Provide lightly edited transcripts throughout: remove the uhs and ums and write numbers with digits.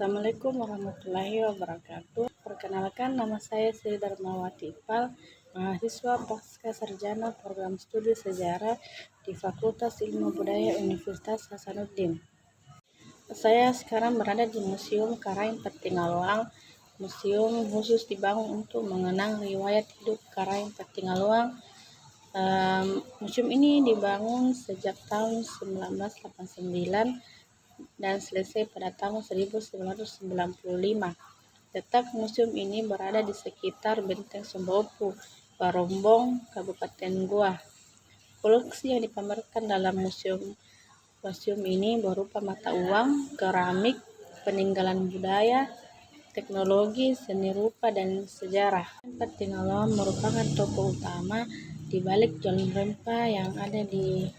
Assalamualaikum warahmatullahi wabarakatuh. Perkenalkan, nama saya Sri Darmawati Iqbal, mahasiswa pasca sarjana program studi sejarah di Fakultas Ilmu Budaya Universitas Hasanuddin. Saya sekarang berada di Museum Karaeng Petingaluang. Museum khusus dibangun untuk mengenang riwayat hidup Karaeng Petingaluang. Museum ini dibangun sejak tahun 1989 dan selesai pada tahun 1995. Letak museum ini berada di sekitar Benteng Sombopu, Barombong, Kabupaten Goa. Koleksi yang dipamerkan dalam museum ini berupa mata uang, keramik, peninggalan budaya, teknologi, seni rupa, dan sejarah. Petingaluang merupakan tokoh utama di balik jalur rempah yang ada di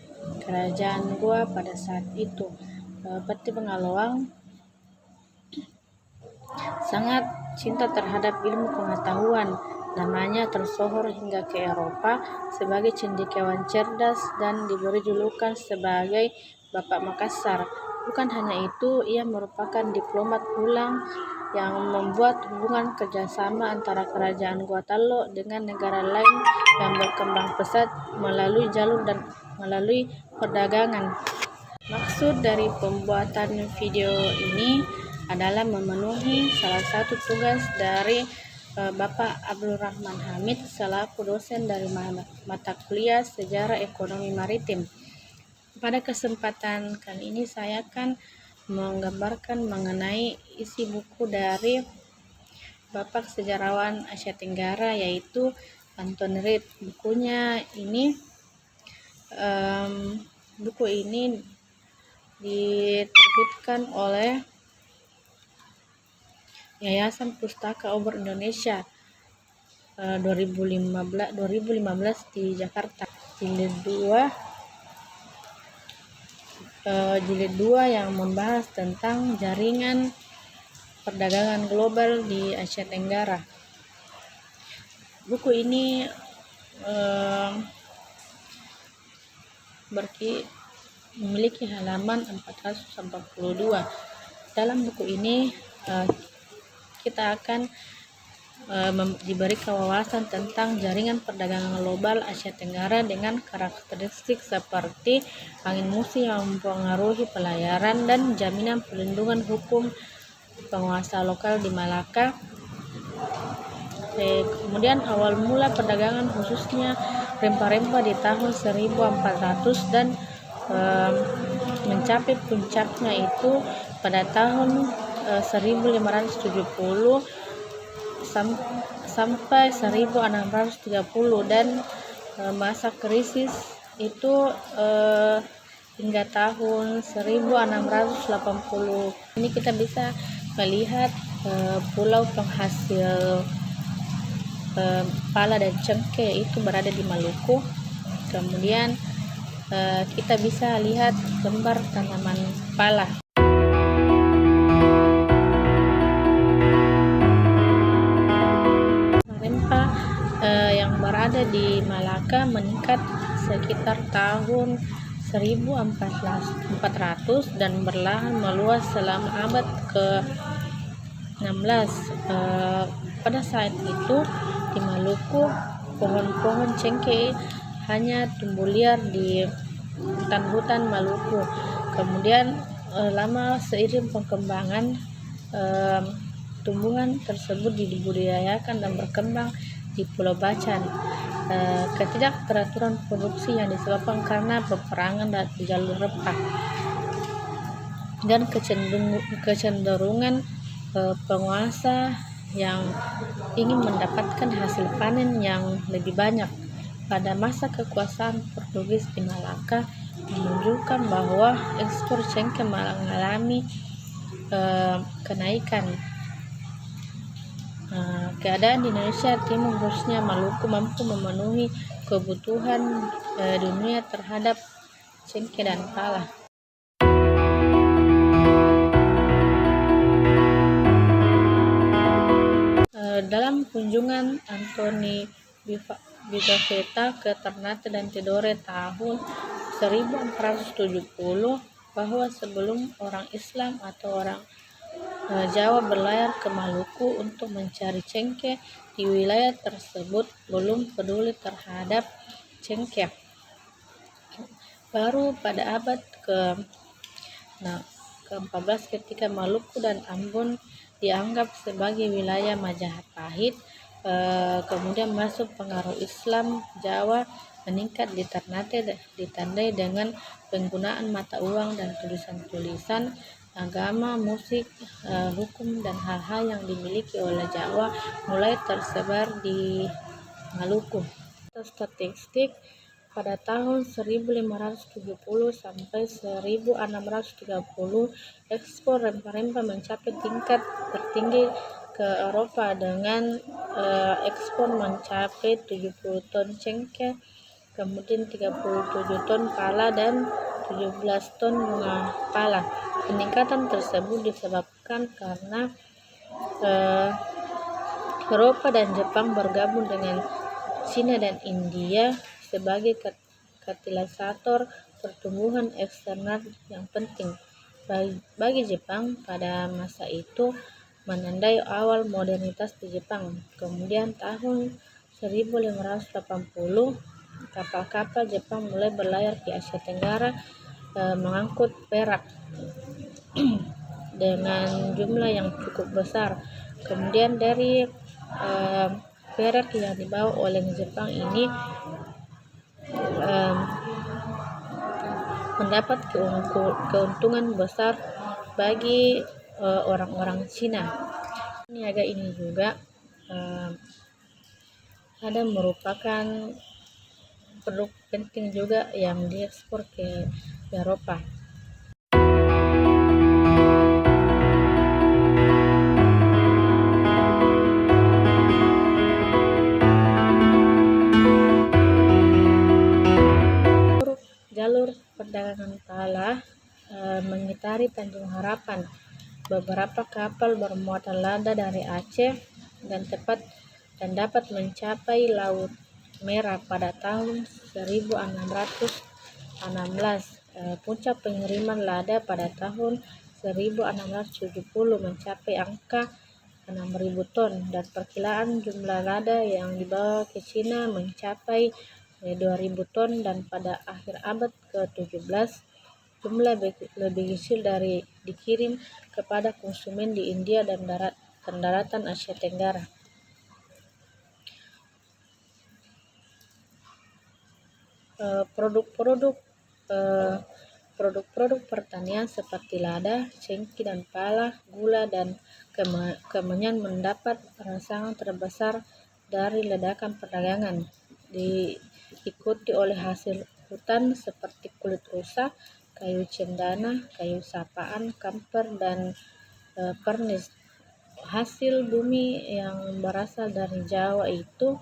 Kerajaan Goa pada saat itu. Petingaluang sangat cinta terhadap ilmu pengetahuan. Namanya tersohor hingga ke Eropa sebagai cendekiawan cerdas dan diberi julukan sebagai Bapak Makassar. Bukan hanya itu, ia merupakan diplomat ulang yang membuat hubungan kerjasama antara Kerajaan Goa Tallo dengan negara lain yang berkembang pesat melalui jalur dan melalui perdagangan. Maksud dari pembuatan video ini adalah memenuhi salah satu tugas dari Bapak Abdul Rahman Hamid selaku dosen dari mata kuliah Sejarah Ekonomi Maritim. Pada kesempatan kali ini saya akan menggambarkan mengenai isi buku dari Bapak sejarawan Asia Tenggara, yaitu Anthony Read. Buku ini diterbitkan oleh Yayasan Pustaka Obor Indonesia 2015 di Jakarta. Jilid 2 yang membahas tentang jaringan perdagangan global di Asia Tenggara. Buku ini memiliki halaman 442. Dalam buku ini kita akan diberi wawasan tentang jaringan perdagangan global Asia Tenggara dengan karakteristik seperti angin musim yang mempengaruhi pelayaran dan jaminan perlindungan hukum penguasa lokal di Malaka. Kemudian awal mula perdagangan khususnya rempah-rempah di tahun 1400 dan mencapai puncaknya itu pada tahun 1570 sampai 1630, dan masa krisis itu hingga tahun 1680. Ini kita bisa melihat pulau penghasil pala dan cengkeh itu berada di Maluku. Kemudian kita bisa lihat gambar tanaman pala. Rempah yang berada di Malaka meningkat sekitar tahun 1400 dan berlahan meluas selama abad ke-16. Pada saat itu di Maluku pohon-pohon cengkeh hanya tumbuh liar di hutan-hutan Maluku. Kemudian lama seiring perkembangan tumbuhan tersebut dibudidayakan dan berkembang di Pulau Bacan. Ketidakteraturan produksi yang disebabkan karena peperangan di jalur rempah dan kecenderungan penguasa yang ingin mendapatkan hasil panen yang lebih banyak. Pada masa kekuasaan Portugis di Malaka menunjukkan bahwa ekspor cengkeh mengalami kenaikan. Keadaan di Indonesia Timur khususnya Maluku mampu memenuhi kebutuhan dunia terhadap cengkeh dan pala. Dalam kunjungan Anthony Pigafetta ke Ternate dan Tidore tahun 1470, bahwa sebelum orang Islam atau orang Jawa berlayar ke Maluku untuk mencari cengkeh di wilayah tersebut belum peduli terhadap cengkeh. Baru pada abad ke-14 ketika Maluku dan Ambon dianggap sebagai wilayah Majapahit, kemudian masuk pengaruh Islam, Jawa meningkat ditandai dengan penggunaan mata uang dan tulisan-tulisan agama, musik, hukum, dan hal-hal yang dimiliki oleh Jawa mulai tersebar di Maluku. Statistik pada tahun 1570 sampai 1630, ekspor rempah-rempah mencapai tingkat tertinggi ke Eropa dengan ekspor mencapai 70 ton cengkeh, kemudian 37 ton pala dan 17 ton bunga pala. Peningkatan tersebut disebabkan karena Eropa dan Jepang bergabung dengan Cina dan India sebagai katalisator pertumbuhan eksternal yang penting. Bagi Jepang pada masa itu menandai awal modernitas di Jepang. Kemudian tahun 1580, kapal-kapal Jepang mulai berlayar di Asia Tenggara mengangkut perak dengan jumlah yang cukup besar. Kemudian dari perak yang dibawa oleh Jepang ini mendapat keuntungan besar bagi orang-orang Cina. Niaga ini juga ada merupakan produk penting juga yang diekspor ke Eropa. Jalur perdagangan pala mengitari Tanjung Harapan. Beberapa kapal bermuatan lada dari Aceh dan dapat mencapai Laut Merah pada tahun 1616. Puncak pengiriman lada pada tahun 1670 mencapai angka 6.000 ton dan perkiraan jumlah lada yang dibawa ke Cina mencapai 2.000 ton, dan pada akhir abad ke-17 jumlah lebih kecil dari dikirim kepada konsumen di India dan daratan Asia Tenggara. Produk-produk pertanian seperti lada, cengkeh dan pala, gula dan kemenyan mendapat rangsangan terbesar dari ledakan perdagangan, diikuti oleh hasil hutan seperti kulit rusa, kayu cendana, kayu sapaan, kamper, dan pernis. Hasil bumi yang berasal dari Jawa itu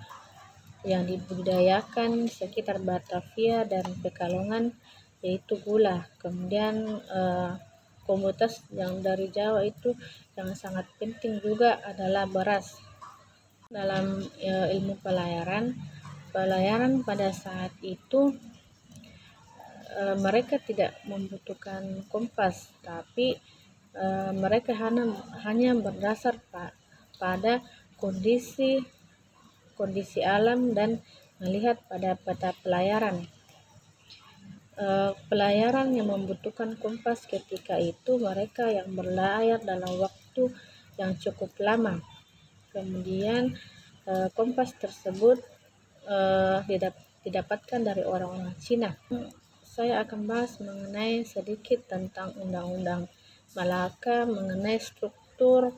yang dibudidayakan sekitar Batavia dan Pekalongan yaitu gula. Kemudian komoditas yang dari Jawa itu yang sangat penting juga adalah beras. Dalam ilmu pelayaran pada saat itu mereka tidak membutuhkan kompas, tapi mereka hanya berdasar pada kondisi alam dan melihat pada peta pelayaran. Pelayaran yang membutuhkan kompas ketika itu mereka yang berlayar dalam waktu yang cukup lama. Kemudian kompas tersebut didapatkan dari orang-orang Cina. Saya akan bahas mengenai sedikit tentang Undang-Undang Malaka mengenai struktur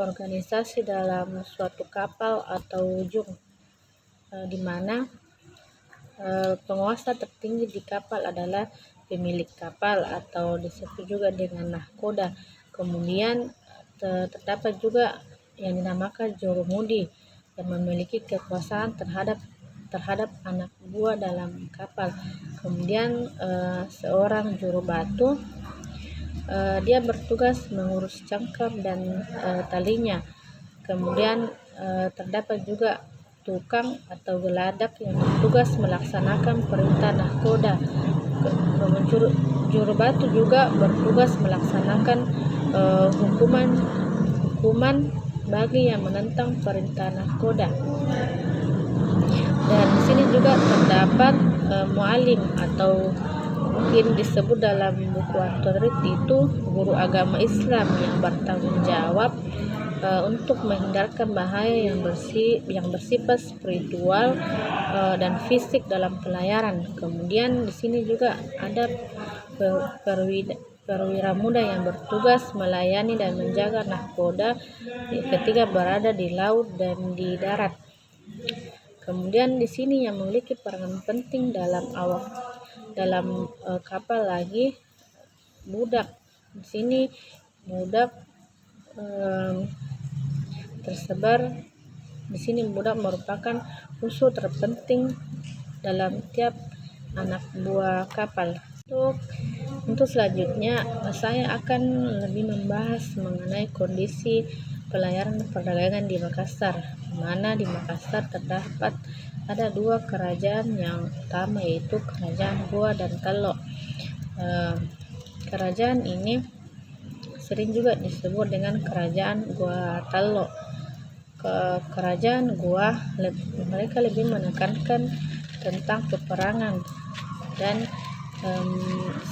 organisasi dalam suatu kapal atau ujung, di mana penguasa tertinggi di kapal adalah pemilik kapal atau disebut juga dengan nahkoda. Kemudian terdapat juga yang dinamakan jurumudi yang memiliki kekuasaan terhadap anak buah dalam kapal. Kemudian seorang juru batu, dia bertugas mengurus cangkar dan talinya. Kemudian terdapat juga tukang atau geladak yang bertugas melaksanakan perintah nahkoda. Juru batu juga bertugas melaksanakan hukuman bagi yang menentang perintah nahkoda. Dan di sini juga terdapat mualim, atau mungkin disebut dalam buku At-Tahrir itu guru agama Islam yang bertanggung jawab untuk menghindarkan bahaya yang bersifat spiritual dan fisik dalam pelayaran. Kemudian di sini juga ada perwira muda yang bertugas melayani dan menjaga nahkoda ketika berada di laut dan di darat. Kemudian di sini yang memiliki peranan penting dalam kapal lagi budak. Di sini budak tersebar. Di sini budak merupakan unsur terpenting dalam tiap anak buah kapal. Untuk selanjutnya saya akan lebih membahas mengenai kondisi pelayaran perdagangan di Makassar, di mana di Makassar terdapat ada dua kerajaan yang utama, yaitu kerajaan Goa dan Telok. Kerajaan ini sering juga disebut dengan kerajaan Goa Telok. Kerajaan Goa mereka lebih menekankan tentang peperangan, dan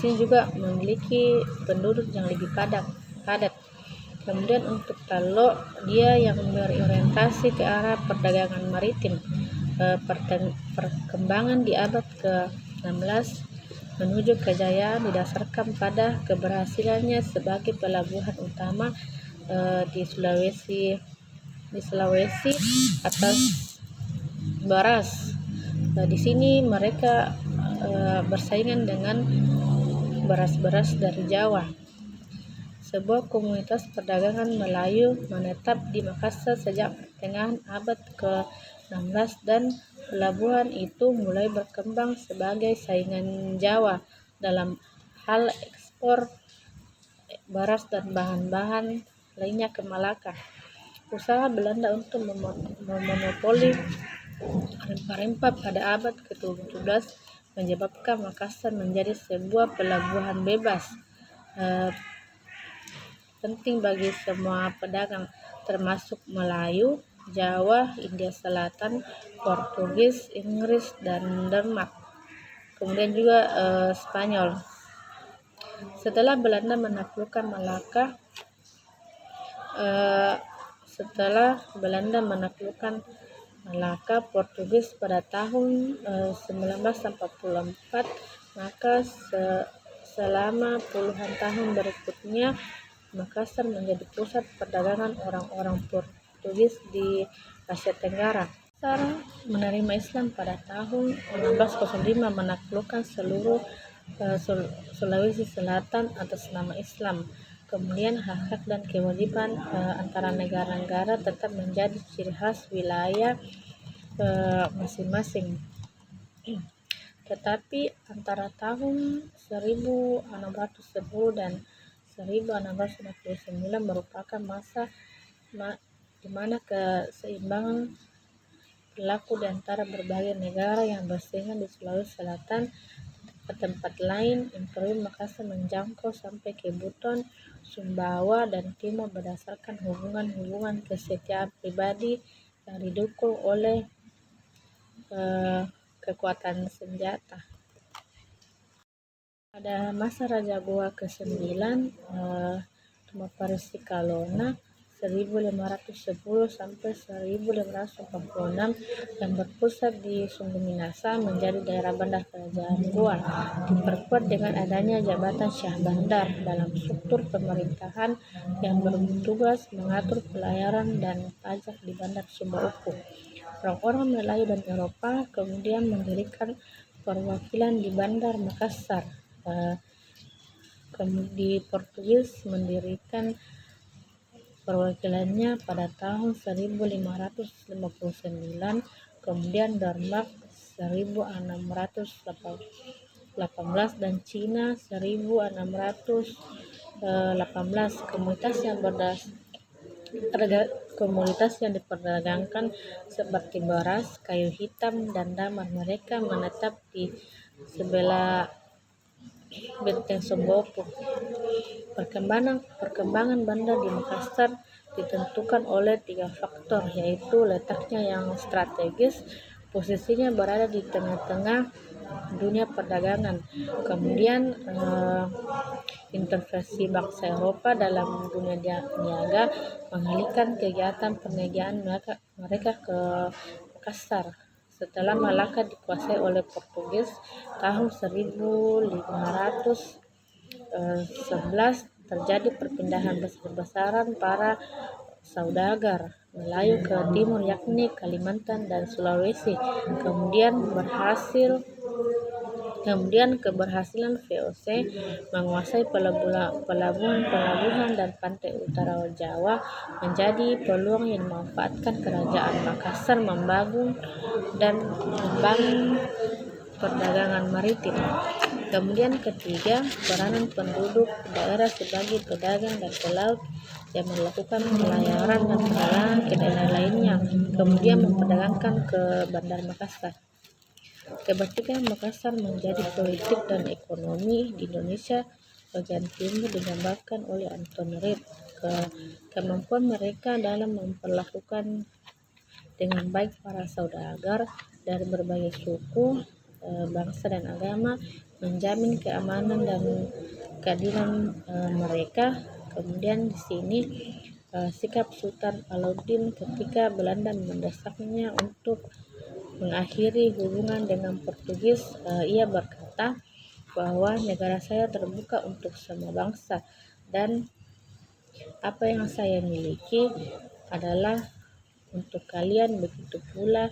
sini juga memiliki penduduk yang lebih padat. Kemudian untuk Telok, dia yang berorientasi ke arah perdagangan maritim. Perkembangan di abad ke-16 menuju kejayaan didasarkan pada keberhasilannya sebagai pelabuhan utama di Sulawesi atas Baras. Di sini mereka bersaingan dengan beras-beras dari Jawa. Sebuah komunitas perdagangan Melayu menetap di Makassar sejak pertengahan abad ke-16, dan pelabuhan itu mulai berkembang sebagai saingan Jawa dalam hal ekspor beras dan bahan-bahan lainnya ke Malaka. Usaha Belanda untuk memonopoli rempah-rempah pada abad ke-17 menyebabkan Makassar menjadi sebuah pelabuhan bebas penting bagi semua pedagang, termasuk Melayu, Jawa, India Selatan, Portugis, Inggris, dan Denmark. Kemudian juga Spanyol. Setelah Belanda menaklukkan Malaka, Portugis pada tahun 1944, maka selama puluhan tahun berikutnya Makassar menjadi pusat perdagangan orang-orang Portugis di Asia Tenggara. Makassar menerima Islam pada tahun 1605, menaklukkan seluruh Sulawesi Selatan atas nama Islam. Kemudian hak-hak dan kewajiban antara negara-negara tetap menjadi ciri khas wilayah masing-masing. Tetapi antara tahun 1610 dan 1669 merupakan masa di mana keseimbangan berlaku di antara berbagai negara yang bersaing di Sulawesi Selatan. Ke tempat lain, Imperium Makassar menjangkau sampai ke Buton, Sumbawa, dan Timor berdasarkan hubungan kesetiaan pribadi yang didukung oleh kekuatan senjata. Pada masa Raja Goa ke-9, Tumaparisi Kalona 1510 sampai 1546, yang berpusat di Sumber Minasa, menjadi daerah bandar kerajaan Goa, diperkuat dengan adanya jabatan Syah Bandar dalam struktur pemerintahan yang bertugas mengatur pelayaran dan pajak di Bandar Sumba Uku. Orang-orang Melayu dan Eropa kemudian mendirikan perwakilan di Bandar Makassar. Di Portugis mendirikan perwakilannya pada tahun 1559, kemudian Denmark 1618 dan Cina 1618. Komunitas yang diperdagangkan seperti beras, kayu hitam, dan damar. Mereka menetap di sebelah Benteng Sombopo. Perkembangan bandar di Makassar ditentukan oleh 3 faktor, yaitu letaknya yang strategis, posisinya berada di tengah-tengah dunia perdagangan, kemudian intervensi bangsa Eropa dalam dunia niaga mengalihkan kegiatan perniagaan mereka ke Makassar. Setelah Malaka dikuasai oleh Portugis tahun 1511, terjadi perpindahan besar-besaran para saudagar Melayu ke timur, yakni Kalimantan dan Sulawesi. Kemudian keberhasilan VOC menguasai pelabuhan dan pantai utara Jawa menjadi peluang yang dimanfaatkan Kerajaan Makassar membangun perdagangan maritim. Kemudian ketiga, peranan penduduk daerah sebagai pedagang dan pelaut yang melakukan pelayaran dan perjalanan ke daerah lainnya, kemudian memperdagangkan ke Bandar Makassar. Kebetulan Makassar menjadi politik dan ekonomi di Indonesia bagian timur digambarkan oleh Anton Reed. Kemampuan mereka dalam memperlakukan dengan baik para saudagar dari berbagai suku, bangsa dan agama, menjamin keamanan dan keadilan mereka. Kemudian di sini sikap Sultan Alauddin ketika Belanda mendesaknya untuk mengakhiri hubungan dengan Portugis, ia berkata bahwa negara saya terbuka untuk semua bangsa dan apa yang saya miliki adalah untuk kalian, begitu pula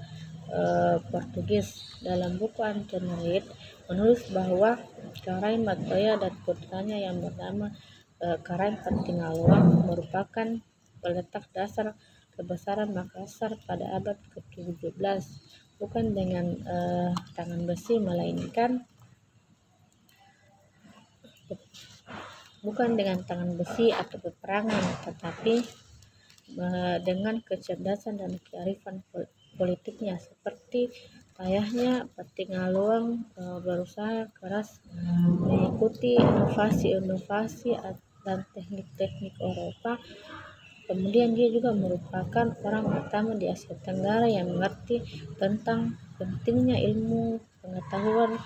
Portugis. Dalam buku Anton Reed menulis bahwa Karain Matoya dan putranya yang bernama Karain Patingaluang merupakan peletak dasar kebesaran Makassar pada abad ke-17, bukan dengan tangan besi atau peperangan, tetapi dengan kecerdasan dan kearifan politiknya. Seperti ayahnya, Patingaluang berusaha keras mengikuti inovasi dan teknik-teknik Eropa. Kemudian dia juga merupakan orang pertama di Asia Tenggara yang mengerti tentang pentingnya ilmu pengetahuan,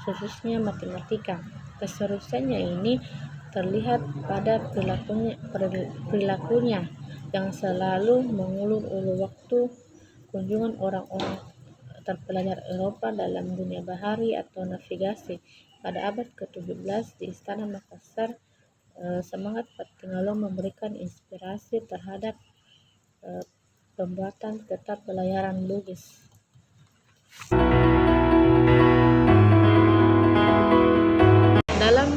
khususnya matematika. Keseriusannya ini terlihat pada perilakunya yang selalu mengulur-ulur waktu kunjungan orang-orang terpelajar Eropa dalam dunia bahari atau navigasi. Pada abad ke-17 di Istana Makassar, semangat Patingaluang memberikan inspirasi terhadap pembuatan peta pelayaran Bugis. Dalam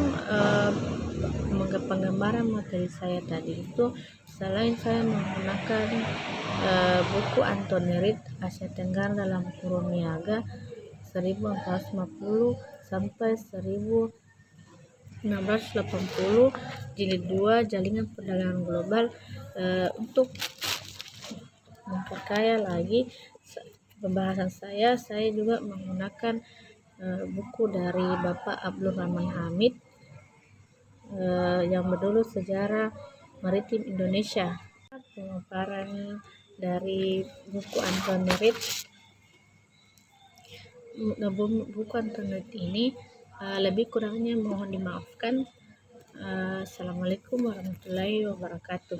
penggambaran materi saya tadi itu, selain saya menggunakan buku Anton Reed Asia Tenggara dalam Kurun Niaga 1450 sampai 1680 jilid 2 Jaringan Perdagangan Global, untuk memperkaya lagi pembahasan saya juga menggunakan buku dari Bapak Abdul Rahman Hamid yang berjudul Sejarah Maritim Indonesia. Pemaparan dari buku Anton Reed ini lebih kurangnya mohon dimaafkan. Assalamualaikum warahmatullahi wabarakatuh.